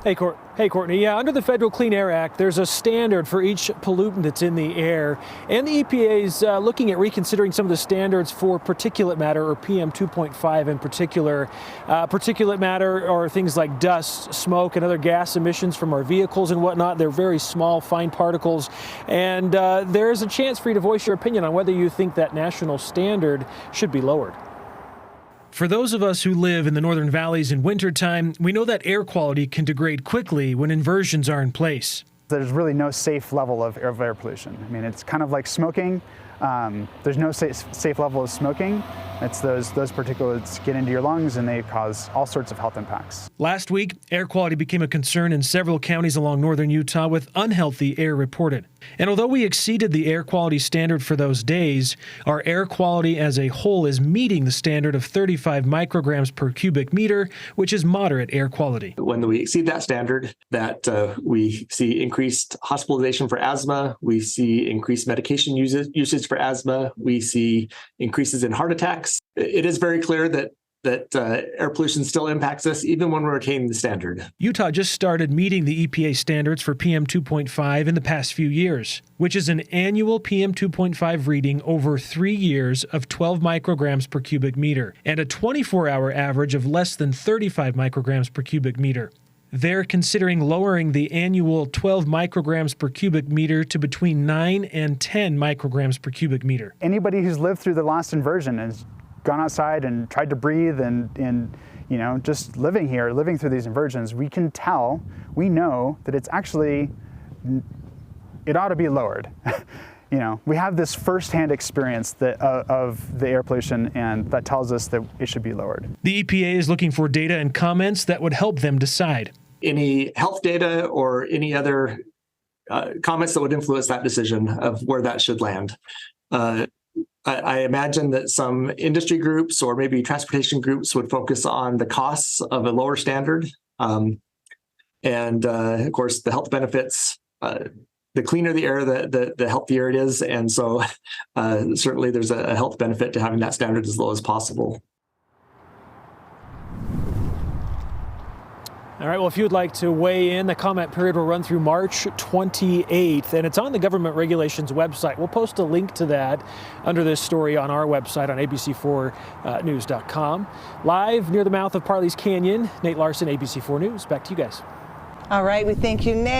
Hey, Courtney. Yeah, under the Federal Clean Air Act, there's a standard for each pollutant that's in the air. And the EPA is looking at reconsidering some of the standards for particulate matter, or PM 2.5 in particular. Particulate matter are things like dust, smoke, and other gas emissions from our vehicles and whatnot. They're very small, fine particles. And there is a chance for you to voice your opinion on whether you think that national standard should be lowered. For those of us who live in the northern valleys in wintertime, we know that air quality can degrade quickly when inversions are in place. There's really no safe level of air pollution. I mean, it's kind of like smoking. There's no safe level of smoking. It's those particulates get into your lungs and they cause all sorts of health impacts. Last week, air quality became a concern in several counties along northern Utah with unhealthy air reported. And although we exceeded the air quality standard for those days, our air quality as a whole is meeting the standard of 35 micrograms per cubic meter, which is moderate air quality. When we exceed that standard, we see increased hospitalization for asthma, we see increased medication usage for asthma, we see increases in heart attacks. It is very clear that air pollution still impacts us even when we're attaining the standard. Utah just started meeting the EPA standards for PM 2.5 in the past few years, which is an annual PM 2.5 reading over 3 years of 12 micrograms per cubic meter and a 24-hour average of less than 35 micrograms per cubic meter. They're considering lowering the annual 12 micrograms per cubic meter to between 9 and 10 micrograms per cubic meter. Anybody who's lived through the last inversion has gone outside and tried to breathe and just living through these inversions, we know that it's actually, it ought to be lowered. We have this firsthand experience of the air pollution, and that tells us that it should be lowered. The EPA is looking for data and comments that would help them decide. Any health data or any other comments that would influence that decision of where that should land. I imagine that some industry groups or maybe transportation groups would focus on the costs of a lower standard. Of course, the health benefits, the cleaner the air, the healthier it is. And so certainly there's a health benefit to having that standard as low as possible. All right, well, if you would like to weigh in, the comment period will run through March 28th, and it's on the government regulations website. We'll post a link to that under this story on our website on abc4news.com. Live near the mouth of Parley's Canyon, Nate Larsen, ABC4 News. Back to you guys. All right, we thank you, Nate.